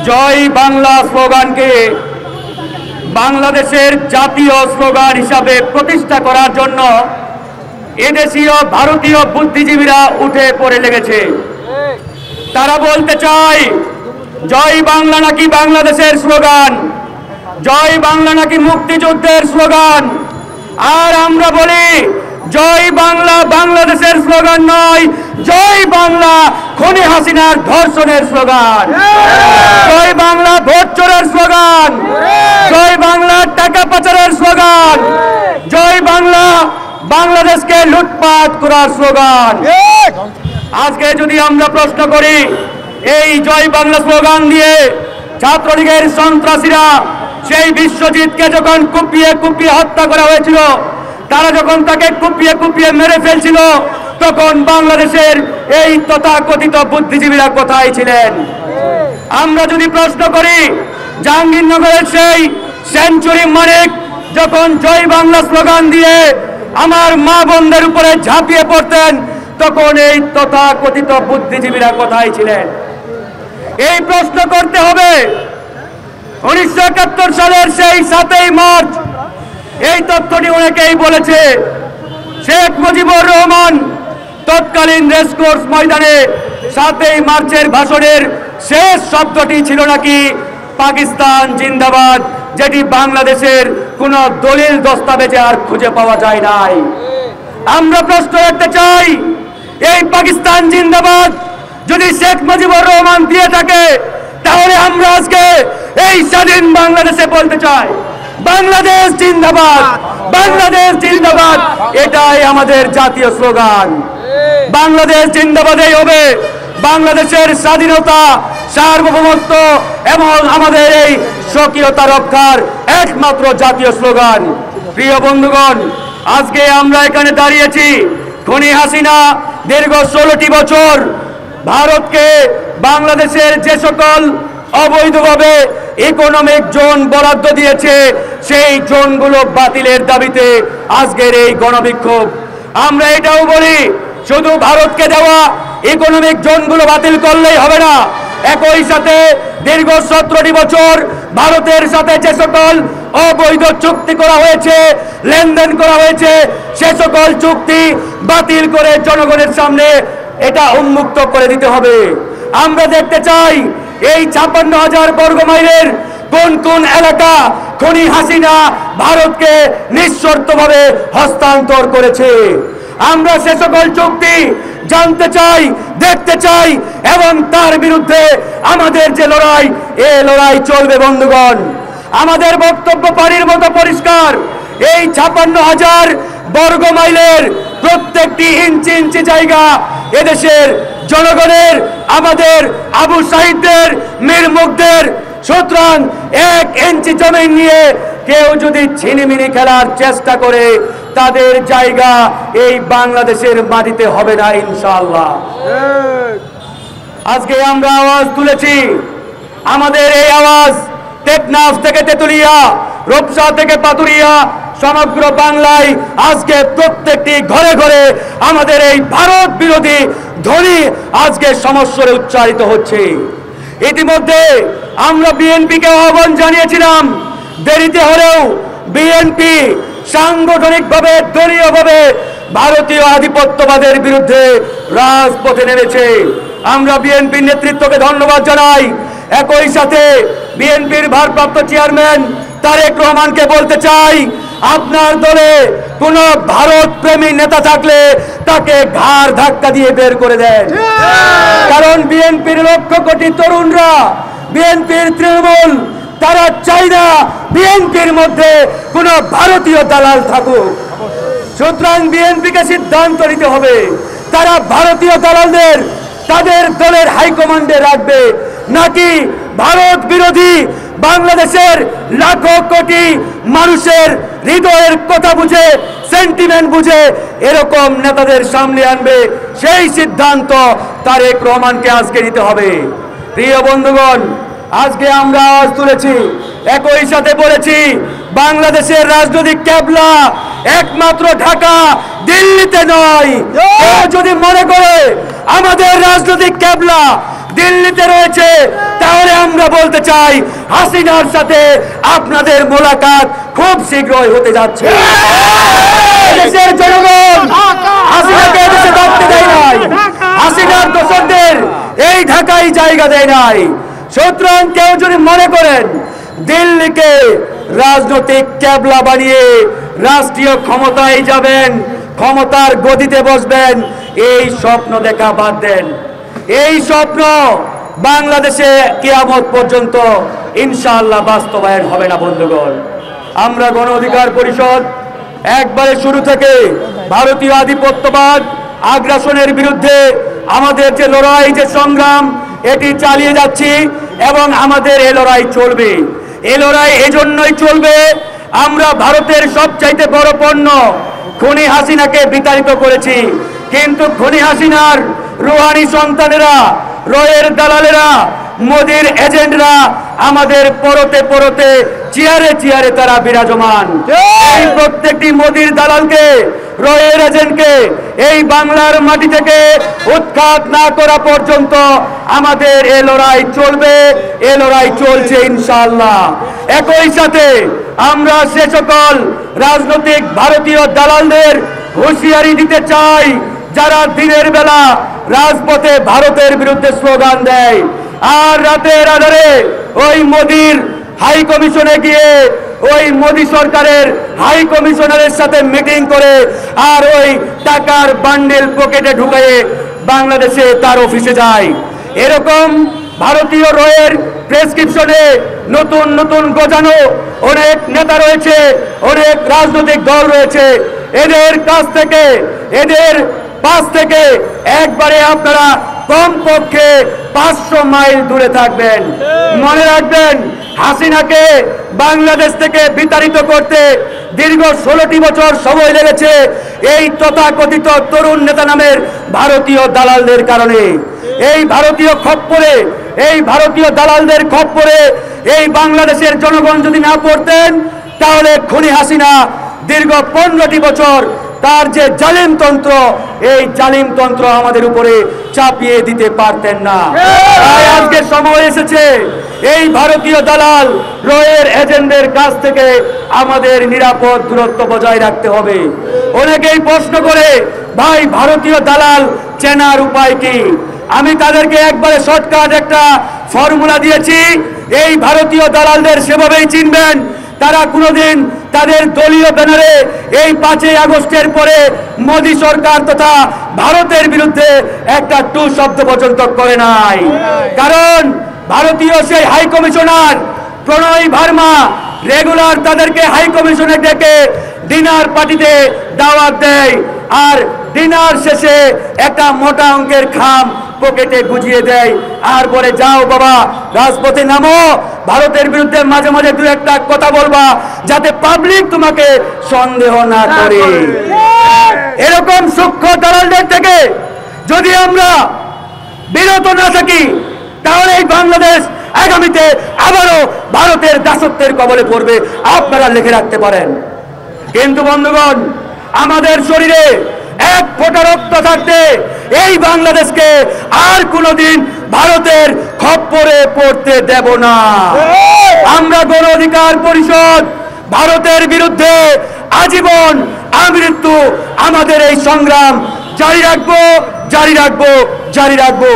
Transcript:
জয় বাংলা স্লোগানকে বাংলাদেশের জাতীয় স্লোগান হিসাবে প্রতিষ্ঠা করার জন্য এদেশীয় ভারতীয় বুদ্ধিজীবীরা উঠে পড়ে লেগেছে। তারা বলতে চায় জয় বাংলা নাকি বাংলাদেশের স্লোগান, জয় বাংলা নাকি মুক্তিযুদ্ধের স্লোগান। আর আমরা বলি জয় বাংলা বাংলাদেশের স্লোগান নয়, জয় বাংলা খুনি হাসিনার ধর্ষণের স্লোগান, জয় বাংলা ভোট চোরের স্লোগান, জয় বাংলা টাকা পাচারের স্লোগান, জয় বাংলা বাংলাদেশকে লুটপাট করার স্লোগান। আজকে যদি আমরা প্রশ্ন করি এই জয় বাংলা স্লোগান দিয়ে ছাত্রলীগের সন্ত্রাসীরা সেই বিশ্বজিৎকে যখন কুপিয়ে কুপিয়ে হত্যা করা হয়েছিল, তারা যখন তাকে কুপিয়ে কুপিয়ে মেরে ফেলছিল, তখন বাংলাদেশের এই তথাকথিত বুদ্ধিজীবীরা কোথায় ছিলেন? আমরা যদি প্রশ্ন করি জাহাঙ্গীরনগরের সেই সেঞ্চুরি মানিক যখন জয় বাংলা স্লোগান দিয়ে আমার মা বোনদের উপরে ঝাঁপিয়ে পড়তেন, তখন এই তথাকথিত বুদ্ধিজীবীরা কোথায় ছিলেন? এই প্রশ্ন করতে হবে। 1971 সালের সেই 7ই মার্চ, এই তথ্যটি অনেকেই বলেছে, শেখ মুজিবুর রহমান তৎকালীন রেসকোর্স ময়দানে 7ই মার্চের ভাষণের শেষ শব্দটি ছিল নাকি পাকিস্তান জিন্দাবাদ, যেটি বাংলাদেশের কোন দলিল দস্তাবেজে আর খুঁজে পাওয়া যায় নাই। আমরা প্রশ্ন রাখতে চাই, এই পাকিস্তান জিন্দাবাদ যদি শেখ মুজিবুর রহমান দিয়ে থাকে, তাহলে আমরা আজকে এই স্বাধীন বাংলাদেশে বলতে চাই বাংলাদেশ জিন্দাবাদ, বাংলাদেশ জিন্দাবাদ, এটাই আমাদের জাতীয় স্লোগান। বাংলাদেশ জিন্দাবাদই হবে বাংলাদেশের স্বাধীনতা, সার্বভৌমত্ব এবং আমাদের এই স্বকীয়তা রক্ষার একমাত্র জাতীয় স্লোগান। প্রিয় বন্ধুগণ, আজকে আমরা এখানে দাঁড়িয়েছি, খুনি হাসিনা দীর্ঘ 16টি বছর ভারতকে বাংলাদেশের যে সকল অবৈধভাবে ইকোনমিক জোন বরাদ্দ দিয়েছে, সেই জোনগুলো বাতিলের দাবিতে আজকের এই গণবিক্ষোভ। আমরা এটাও বলি, শুধু ভারতকে দেওয়া ইকোনমিক জোনগুলো বাতিল করলেই হবে না, একই সাথে দীর্ঘ 17টি বছর ভারতের সাথে যে সকল অবৈধ চুক্তি করা হয়েছে, লেনদেন করা হয়েছে, সে সকল চুক্তি বাতিল করে জনগণের সামনে এটা উন্মুক্ত করে দিতে হবে। আমরা দেখতে চাই এই 56,000 বর্গ মাইলের কোন কোন এলাকা খুনি হাসিনা ভারতকে নিঃশর্তভাবে হস্তান্তর করেছে। আমরা সে সকল চুক্তি জানতে চাই, দেখতে চাই, এবং তার বিরুদ্ধে আমাদের যে লড়াই, এই লড়াই চলবে। বন্ধুগণ, আমাদের বক্তব্য পানির মতো পরিষ্কার। এই 56,000 বর্গ মাইলের প্রত্যেকটি ইঞ্চি ইঞ্চি জায়গা এদেশের জনগণের, আমাদের আবু সাহিদদের, মীর মুগ্ধের। সুতরাং 1 ইঞ্চি জমি নিয়ে কেউ যদি ছিনিমিনি খেলার চেষ্টা করে, তাদের জায়গা এই বাংলাদেশের মাটিতে হবে না ইনশাআল্লাহ। আজকে আমরা আওয়াজ তুলেছি, আমাদের এই আওয়াজ টেকনাফ থেকে তেতুলিয়া, রূপসা থেকে পাতুরিয়া, সমগ্র বাংলায় আজকে প্রত্যেকটি ঘরে ঘরে আমাদের এই ভারত বিরোধী ধ্বনি আজকে সমস্বরে উচ্চারিত হচ্ছে। ইতিমধ্যে আমরা বিএনপিকে আহ্বান জানিয়েছিলাম, দেরিতে হলেও বিএনপি সাংগঠনিকভাবে, দলীয়ভাবে ভারতীয় আধিপত্যবাদের বিরুদ্ধে রাজপথে নেমেছে। আমরা বিএনপির নেতৃত্বকে ধন্যবাদ জানাই। একই সাথে বিএনপির ভারপ্রাপ্ত চেয়ারম্যান তারেক রহমানকে বলতে চাই, আপনার দলে কোন ভারত প্রেমী নেতা থাকলে তাকে ঘাড় ধাক্কা দিয়ে বের করে দেন। কারণ বিএনপির লক্ষ কোটি তরুণরা, বিএনপির তৃণমূল, তারা চায় না বিএনপির মধ্যে কোন ভারতীয় দালাল থাকুক। সুতরাং বিএনপিকে সিদ্ধান্ত নিতে হবে, তারা ভারতীয় দালালদের তাদের দলের হাইকমান্ডে রাখবে, নাকি ভারত বিরোধী বাংলাদেশের লাখো কোটি মানুষের হৃদয়ের কথা বুঝে, সেন্টিমেন্ট বুঝে এরকম নেতাদের সামনে আনবে। সেই সিদ্ধান্ত তারেক রহমানকে আজকে নিতে হবে। প্রিয় বন্ধুগণ, আজকে আমরা আওয়াজ তুলেছি, একই সাথে বলেছি বাংলাদেশের রাজনৈতিক ক্যাবলা একমাত্র ঢাকা, দিল্লিতে নয়। কেউ যদি মনে করে আমাদের রাজনৈতিক ক্যাবলা দিল্লিতে রয়েছে, তাহলে আমরা বলতে চাই হাসিনার সাথে আপনাদের মোলাকাত খুব শীঘ্রই হতে যাচ্ছে। দেশের জনগণ হাসিনাকে দেশে থাকতে দেয় নাই, হাসিনার দোষরদের এই ঢাকায় জায়গা দেয় নাই। সুতরাং কেউ যদি মনে করেন দিল্লিকে রাজনৈতিক ক্যাবলা বানিয়ে রাষ্ট্রীয় ক্ষমতায় যাবেন, ক্ষমতার গদিতে বসবেন, এই স্বপ্ন দেখা বাদ দেন। এই স্বপ্ন বাংলাদেশে কিয়ামত পর্যন্ত ইনশাআল্লাহ বাস্তবায়ন হবে না। বন্ধুগণ, আমরা গণ অধিকার পরিষদ একবারে শুরু থেকে ভারতীয় আধিপত্যবাদ আগ্রাসনের বিরুদ্ধে আমাদের যে লড়াই, যে সংগ্রাম, এটি চালিয়ে যাচ্ছি এবং আমাদের এই লড়াই চলবে। এই লড়াই এজন্যই চলবে, আমরা ভারতের সবচাইতে বড় পণ্য খুনি হাসিনাকে বিতাড়িত করেছি, কিন্তু খুনি হাসিনার রুহানি সন্তানেরা, রয়ের দালালেরা, মোদির এজেন্টরা আমাদের পরতে পরতে চেয়ারে চেয়ারে তারা বিরাজমান। এই প্রত্যেকটি মোদির দালালকে, রয়ের এজেন্টকে এই বাংলার মাটি থেকে উৎখাত না করা পর্যন্ত আমাদের এ লড়াই চলবে, এ লড়াই চলছে ইনশাআল্লাহ। একই সাথে আমরা সে সকল রাজনৈতিক ভারতীয় দালালদের হুঁশিয়ারি দিতে চাই যারা দিনের বেলা রাজপথে ভারতের বিরুদ্ধে স্লোগান দেয় আর রাতের আধারে ওই মোদির হাই কমিশনে গিয়ে ওই মোদি সরকারের হাই কমিশনারের সাথে মিটিং করে আর ওই টাকার বান্ডেল পকেটে ঢুকিয়ে বাংলাদেশে তার অফিসে যায়। এরকম ভারতীয় রয়ের প্রেসক্রিপশনে নতুন নতুন গজানো অনেক নেতা রয়েছে, অনেক রাজনৈতিক দল রয়েছে। এদের কাছ থেকে, এদের পাশ থেকে একবারে আপনারা কমপক্ষে 500 মাইল দূরে থাকবেন। মনে রাখবেন, হাসিনাকে বাংলাদেশ থেকে বিতাড়িত করতে দীর্ঘ 16টি বছর সময় লেগেছে এই তথাকথিত তরুণ নেতা নামের ভারতীয় দালালদের কারণে। এই ভারতীয় খপ্পরে, এই ভারতীয় দালালদের খপ্পরে এই বাংলাদেশের জনগণ যদি না পড়তেন, তাহলে খুনি হাসিনা দীর্ঘ 15টি বছর তার যে জালিমতন্ত্র, এই জালিমতন্ত্র আমাদের উপরে চাপিয়ে দিতে পারতেন না। তাই আজকে সময় এসেছে এই ভারতীয় দালাল রয়ের এজেন্টদের কাছ থেকে আমাদের নিরাপদ দূরত্ব বজায় রাখতে হবে। অনেকেই প্রশ্ন করে, ভাই ভারতীয় দালাল চেনার উপায় কি? আমি তাদেরকে একবারে শর্টকাট একটা ফর্মুলা দিয়েছি। এই ভারতীয় দালালদের সেভাবেই চিনবেন, তারা কোনোদিন তাদের দলীয় ব্যানারে এই 5ই আগস্টের পরে মোদী সরকার তথা ভারতের বিরুদ্ধে একটা টু শব্দ পর্যন্ত করে নাই। কারণ ভারতীয় সেই হাই কমিশনার প্রণয় ভার্মা রেগুলার তাদেরকে হাই কমিশনে ডেকে ডিনার পার্টিতে দাওয়াত দেয় আর ডিনার শেষে একটা মোটা অঙ্কের খাম পকেটে গুজিয়ে দেয় আর বলে, যাও বাবা রাজপথে নামো, ভারতের বিরুদ্ধে মাঝে মাঝে দু একটা কথা বলবা যাতে পাবলিক তোমাকে সন্দেহ না করে। এরকম সূক্ষ্ম দালালদের থেকে যদি আমরা বিরত না থাকি, তাহলে এই বাংলাদেশ আগামীতে আবারও ভারতের দাসত্বের কবলে পড়বে, আপনারা লিখে রাখতে পারেন। কিন্তু বন্ধুগণ, আমাদের শরীরে এক ফোঁটা রক্ত থাকতে এই বাংলাদেশকে আর কোনোদিন ভারতের খপ্পরে পড়তে দেব না। আমরা গণ অধিকার পরিষদ ভারতের বিরুদ্ধে আজীবন আমৃত্যু আমাদের এই সংগ্রাম জারি রাখবো, জারি রাখবো, জারি রাখবো।